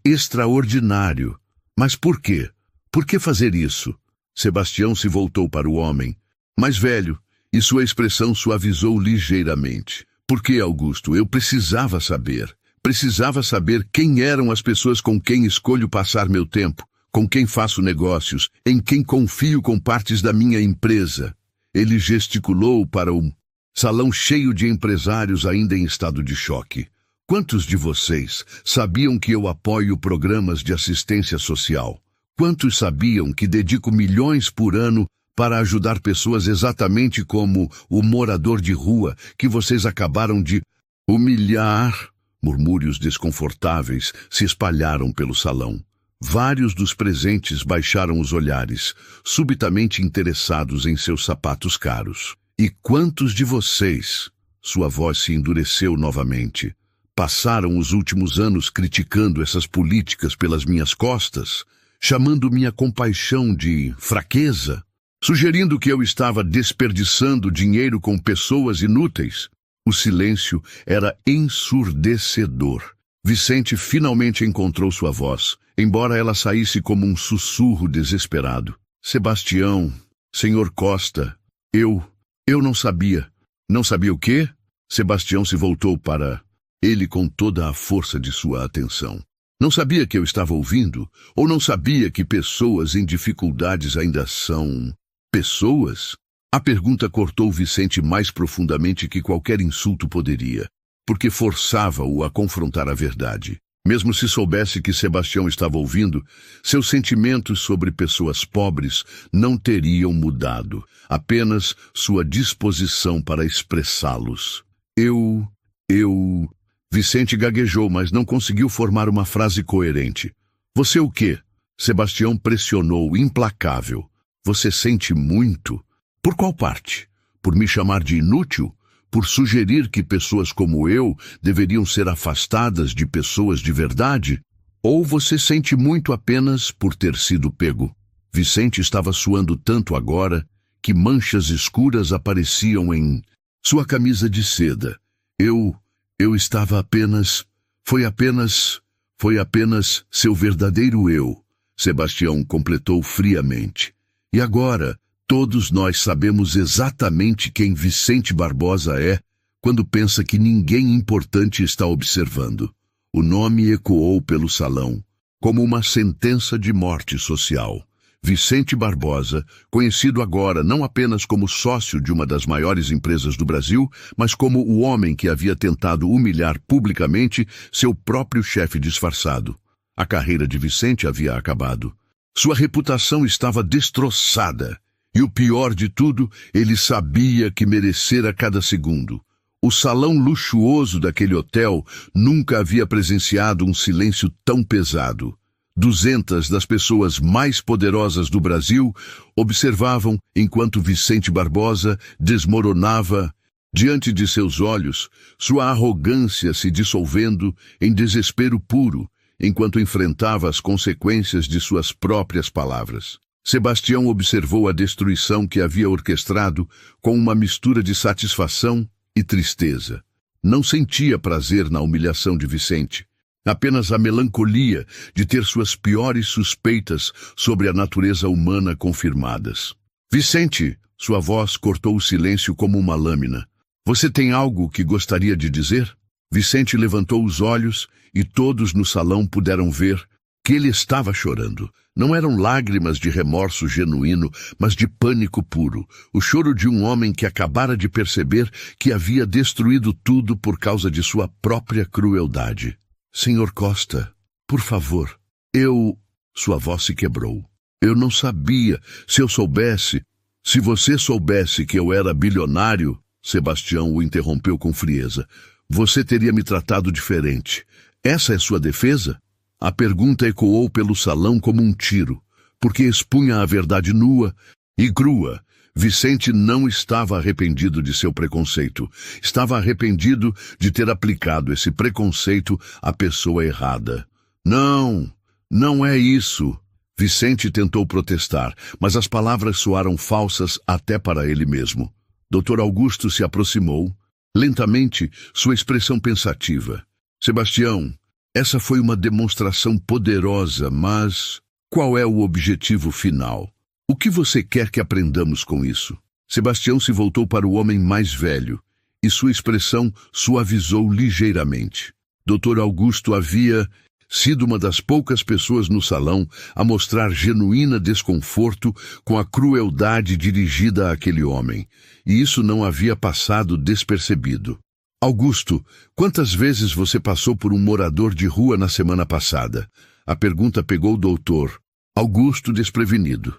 extraordinário. Mas por quê? Por que fazer isso? Sebastião se voltou para o homem mais velho, e sua expressão suavizou ligeiramente. Por que, Augusto? Eu precisava saber. Precisava saber quem eram as pessoas com quem escolho passar meu tempo, com quem faço negócios, em quem confio com partes da minha empresa. Ele gesticulou para um salão cheio de empresários ainda em estado de choque. Quantos de vocês sabiam que eu apoio programas de assistência social? Quantos sabiam que dedico milhões por ano para ajudar pessoas exatamente como o morador de rua que vocês acabaram de humilhar? Murmúrios desconfortáveis se espalharam pelo salão. Vários dos presentes baixaram os olhares, subitamente interessados em seus sapatos caros. E quantos de vocês, sua voz se endureceu novamente, passaram os últimos anos criticando essas políticas pelas minhas costas, chamando minha compaixão de fraqueza, sugerindo que eu estava desperdiçando dinheiro com pessoas inúteis? O silêncio era ensurdecedor. Vicente finalmente encontrou sua voz, embora ela saísse como um sussurro desesperado. Sebastião, Senhor Costa, eu não sabia. Não sabia o quê? Sebastião se voltou para ele com toda a força de sua atenção. Não sabia que eu estava ouvindo? Ou não sabia que pessoas em dificuldades ainda são pessoas? A pergunta cortou Vicente mais profundamente que qualquer insulto poderia, porque forçava-o a confrontar a verdade. Mesmo se soubesse que Sebastião estava ouvindo, seus sentimentos sobre pessoas pobres não teriam mudado, apenas sua disposição para expressá-los. Vicente gaguejou, mas não conseguiu formar uma frase coerente. Você o quê? Sebastião pressionou, implacável. Você sente muito? Por qual parte? Por me chamar de inútil? Por sugerir que pessoas como eu deveriam ser afastadas de pessoas de verdade? Ou você sente muito apenas por ter sido pego? Vicente estava suando tanto agora que manchas escuras apareciam em sua camisa de seda. Eu estava apenas... Foi apenas seu verdadeiro eu, Sebastião completou friamente. E agora, todos nós sabemos exatamente quem Vicente Barbosa é quando pensa que ninguém importante está observando. O nome ecoou pelo salão, como uma sentença de morte social. Vicente Barbosa, conhecido agora não apenas como sócio de uma das maiores empresas do Brasil, mas como o homem que havia tentado humilhar publicamente seu próprio chefe disfarçado. A carreira de Vicente havia acabado. Sua reputação estava destroçada. E o pior de tudo, ele sabia que merecera cada segundo. O salão luxuoso daquele hotel nunca havia presenciado um silêncio tão pesado. 200 das pessoas mais poderosas do Brasil observavam enquanto Vicente Barbosa desmoronava diante de seus olhos, sua arrogância se dissolvendo em desespero puro, enquanto enfrentava as consequências de suas próprias palavras. Sebastião observou a destruição que havia orquestrado com uma mistura de satisfação e tristeza. Não sentia prazer na humilhação de Vicente. Apenas a melancolia de ter suas piores suspeitas sobre a natureza humana confirmadas. Vicente, sua voz cortou o silêncio como uma lâmina. Você tem algo que gostaria de dizer? Vicente levantou os olhos e todos no salão puderam ver que ele estava chorando. Não eram lágrimas de remorso genuíno, mas de pânico puro. O choro de um homem que acabara de perceber que havia destruído tudo por causa de sua própria crueldade. Senhor Costa, por favor, Sua voz se quebrou. Eu não sabia. Se você soubesse que eu era bilionário, Sebastião o interrompeu com frieza, você teria me tratado diferente. Essa é sua defesa? A pergunta ecoou pelo salão como um tiro, porque expunha a verdade nua e crua. Vicente não estava arrependido de seu preconceito. Estava arrependido de ter aplicado esse preconceito à pessoa errada. Não é isso. Vicente tentou protestar, mas as palavras soaram falsas até para ele mesmo. Dr. Augusto se aproximou, lentamente, sua expressão pensativa. Sebastião, essa foi uma demonstração poderosa, mas qual é o objetivo final? O que você quer que aprendamos com isso? Sebastião se voltou para o homem mais velho, e sua expressão suavizou ligeiramente. Dr. Augusto havia sido uma das poucas pessoas no salão a mostrar genuíno desconforto com a crueldade dirigida àquele homem, e isso não havia passado despercebido. Augusto, quantas vezes você passou por um morador de rua na semana passada? A pergunta pegou o doutor Augusto desprevenido.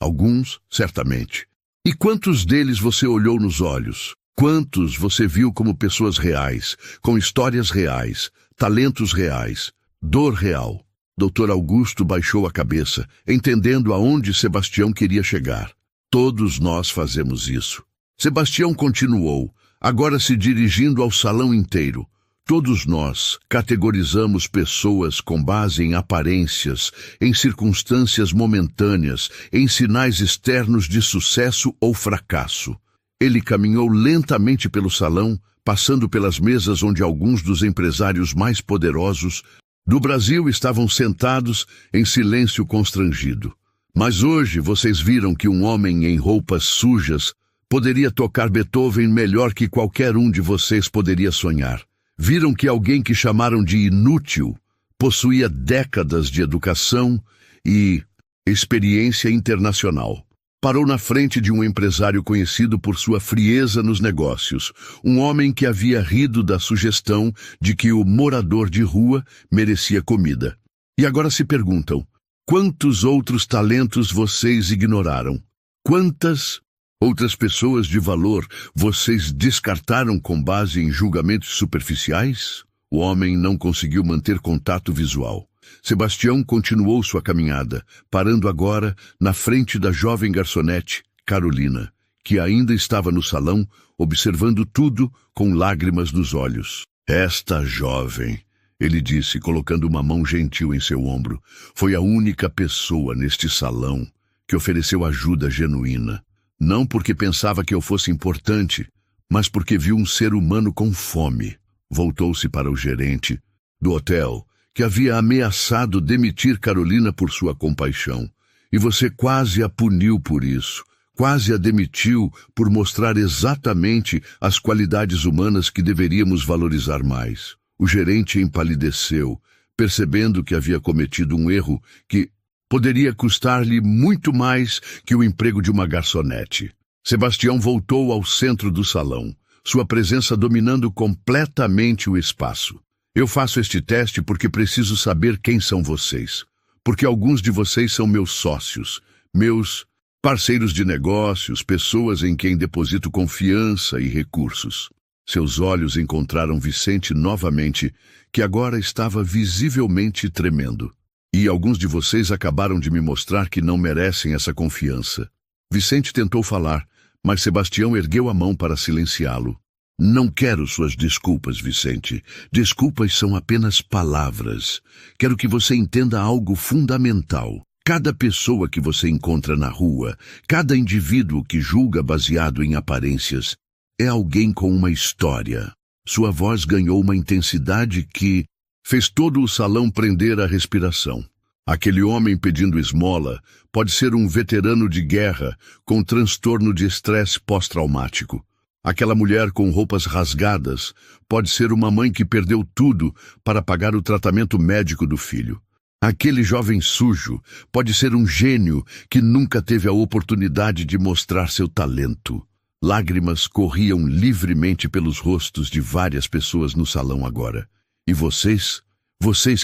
Alguns, certamente. E quantos deles você olhou nos olhos? Quantos você viu como pessoas reais, com histórias reais, talentos reais, dor real? Dr. Augusto baixou a cabeça, entendendo aonde Sebastião queria chegar. Todos nós fazemos isso. Sebastião continuou, agora se dirigindo ao salão inteiro. Todos nós categorizamos pessoas com base em aparências, em circunstâncias momentâneas, em sinais externos de sucesso ou fracasso. Ele caminhou lentamente pelo salão, passando pelas mesas onde alguns dos empresários mais poderosos do Brasil estavam sentados em silêncio constrangido. Mas hoje vocês viram que um homem em roupas sujas poderia tocar Beethoven melhor que qualquer um de vocês poderia sonhar. Viram que alguém que chamaram de inútil possuía décadas de educação e experiência internacional. Parou na frente de um empresário conhecido por sua frieza nos negócios, um homem que havia rido da sugestão de que o morador de rua merecia comida. E agora se perguntam, quantos outros talentos vocês ignoraram? Quantas outras pessoas de valor vocês descartaram com base em julgamentos superficiais? O homem não conseguiu manter contato visual. Sebastião continuou sua caminhada, parando agora na frente da jovem garçonete, Carolina, que ainda estava no salão, observando tudo com lágrimas nos olhos. Esta jovem, ele disse, colocando uma mão gentil em seu ombro, foi a única pessoa neste salão que ofereceu ajuda genuína. Não porque pensava que eu fosse importante, mas porque viu um ser humano com fome. Voltou-se para o gerente do hotel, que havia ameaçado demitir Carolina por sua compaixão. E você quase a puniu por isso. Quase a demitiu por mostrar exatamente as qualidades humanas que deveríamos valorizar mais. O gerente empalideceu, percebendo que havia cometido um erro que poderia custar-lhe muito mais que o emprego de uma garçonete. Sebastião voltou ao centro do salão, sua presença dominando completamente o espaço. Eu faço este teste porque preciso saber quem são vocês. Porque alguns de vocês são meus sócios, meus parceiros de negócios, pessoas em quem deposito confiança e recursos. Seus olhos encontraram Vicente novamente, que agora estava visivelmente tremendo. E alguns de vocês acabaram de me mostrar que não merecem essa confiança. Vicente tentou falar, mas Sebastião ergueu a mão para silenciá-lo. Não quero suas desculpas, Vicente. Desculpas são apenas palavras. Quero que você entenda algo fundamental. Cada pessoa que você encontra na rua, cada indivíduo que julga baseado em aparências, é alguém com uma história. Sua voz ganhou uma intensidade que fez todo o salão prender a respiração. Aquele homem pedindo esmola pode ser um veterano de guerra com transtorno de estresse pós-traumático. Aquela mulher com roupas rasgadas pode ser uma mãe que perdeu tudo para pagar o tratamento médico do filho. Aquele jovem sujo pode ser um gênio que nunca teve a oportunidade de mostrar seu talento. Lágrimas corriam livremente pelos rostos de várias pessoas no salão agora. E vocês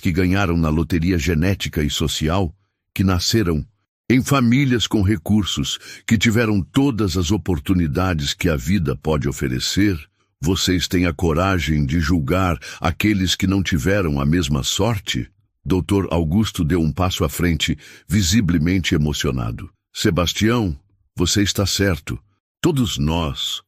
que ganharam na loteria genética e social, que nasceram em famílias com recursos, que tiveram todas as oportunidades que a vida pode oferecer, vocês têm a coragem de julgar aqueles que não tiveram a mesma sorte? Dr. Augusto deu um passo à frente, visivelmente emocionado. Sebastião, você está certo. Todos nós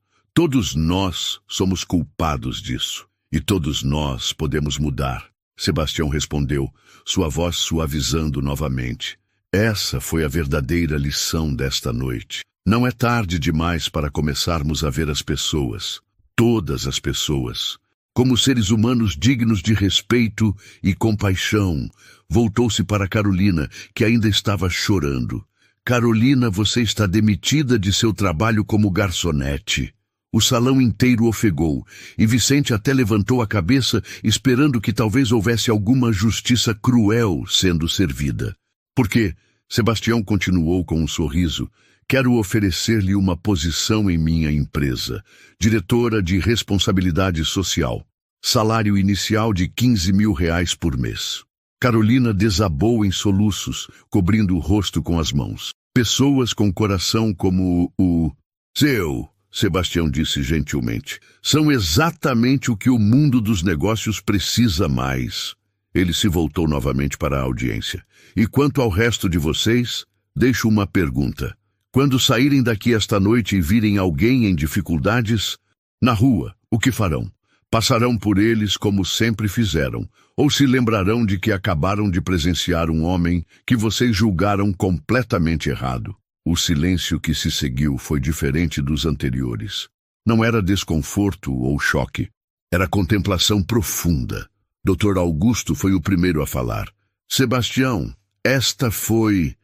somos culpados disso. E todos nós podemos mudar. Sebastião respondeu, sua voz suavizando novamente. Essa foi a verdadeira lição desta noite. Não é tarde demais para começarmos a ver as pessoas, todas as pessoas, como seres humanos dignos de respeito e compaixão. Voltou-se para Carolina, que ainda estava chorando. Carolina, você está demitida de seu trabalho como garçonete. O salão inteiro ofegou, e Vicente até levantou a cabeça, esperando que talvez houvesse alguma justiça cruel sendo servida. Porque, Sebastião continuou com um sorriso, quero oferecer-lhe uma posição em minha empresa, diretora de responsabilidade social. Salário inicial de R$ 15.000 por mês. Carolina desabou em soluços, cobrindo o rosto com as mãos. Pessoas com coração como o seu, Sebastião disse gentilmente, são exatamente o que o mundo dos negócios precisa mais. Ele se voltou novamente para a audiência. E quanto ao resto de vocês, deixo uma pergunta. Quando saírem daqui esta noite e virem alguém em dificuldades, na rua, o que farão? Passarão por eles como sempre fizeram, ou se lembrarão de que acabaram de presenciar um homem que vocês julgaram completamente errado? O silêncio que se seguiu foi diferente dos anteriores. Não era desconforto ou choque. Era contemplação profunda. Dr. Augusto foi o primeiro a falar. Sebastião, esta foi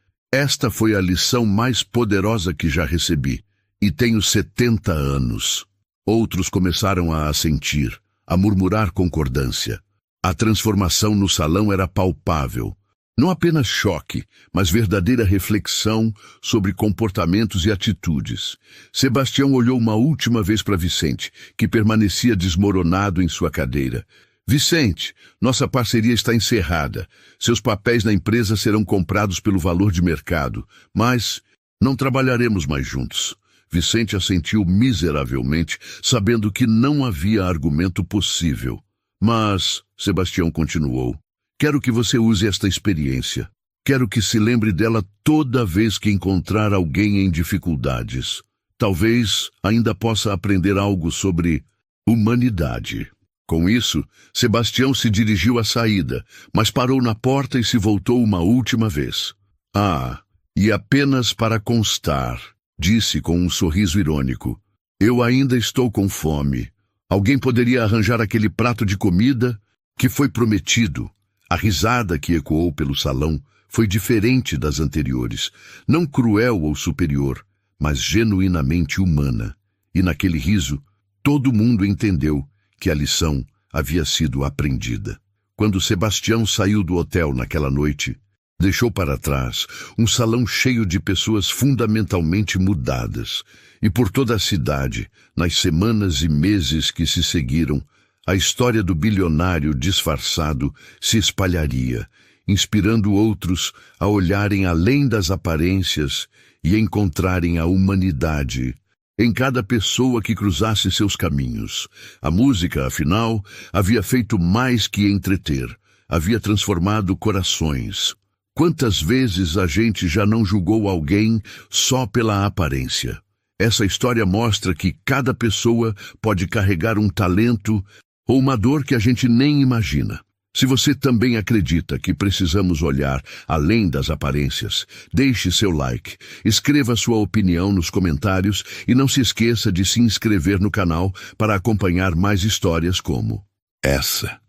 a lição mais poderosa que já recebi. E tenho 70 anos. Outros começaram a assentir, a murmurar concordância. A transformação no salão era palpável. Não apenas choque, mas verdadeira reflexão sobre comportamentos e atitudes. Sebastião olhou uma última vez para Vicente, que permanecia desmoronado em sua cadeira. Vicente, nossa parceria está encerrada. Seus papéis na empresa serão comprados pelo valor de mercado, mas não trabalharemos mais juntos. Vicente assentiu miseravelmente, sabendo que não havia argumento possível. Mas, Sebastião continuou, quero que você use esta experiência. Quero que se lembre dela toda vez que encontrar alguém em dificuldades. Talvez ainda possa aprender algo sobre humanidade. Com isso, Sebastião se dirigiu à saída, mas parou na porta e se voltou uma última vez. Ah, e apenas para constar, disse com um sorriso irônico, eu ainda estou com fome. Alguém poderia arranjar aquele prato de comida que foi prometido? A risada que ecoou pelo salão foi diferente das anteriores, não cruel ou superior, mas genuinamente humana. E naquele riso, todo mundo entendeu que a lição havia sido aprendida. Quando Sebastião saiu do hotel naquela noite, deixou para trás um salão cheio de pessoas fundamentalmente mudadas. E por toda a cidade, nas semanas e meses que se seguiram, a história do bilionário disfarçado se espalharia, inspirando outros a olharem além das aparências e encontrarem a humanidade em cada pessoa que cruzasse seus caminhos. A música, afinal, havia feito mais que entreter, havia transformado corações. Quantas vezes a gente já não julgou alguém só pela aparência? Essa história mostra que cada pessoa pode carregar um talento ou uma dor que a gente nem imagina. Se você também acredita que precisamos olhar além das aparências, deixe seu like, escreva sua opinião nos comentários e não se esqueça de se inscrever no canal para acompanhar mais histórias como essa.